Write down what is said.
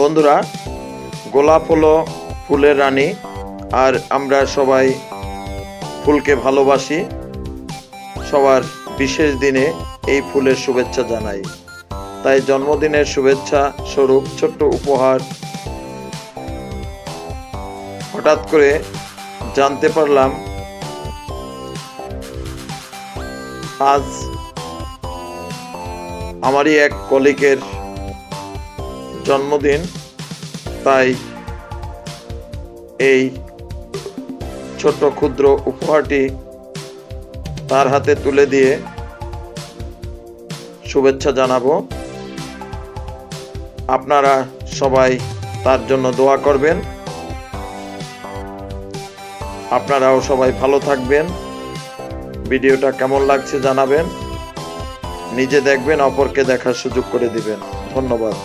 বন্ধুরা, গোলাপ হলো ফুলের রানী, আর আমরা সবাই ফুলকে ভালোবাসি। সবার বিশেষ দিনে এই ফুলের শুভেচ্ছা জানাই। তাই জন্মদিনের শুভেচ্ছা স্বরূপ ছোট্ট উপহার। হঠাৎ করে জানতে পারলাম আজ আমারই এক কলিগের জন্মদিন, তাই এই ছোট্ট ক্ষুদ্র উপহারটি তার হাতে তুলে দিয়ে শুভেচ্ছা জানাবো। আপনারা সবাই তার জন্য দোয়া করবেন। আপনারাও সবাই ভালো থাকবেন। ভিডিওটা কেমন লাগছে জানাবেন। নিজে দেখবেন, অপরকে দেখার সুযোগ করে দিবেন। ধন্যবাদ।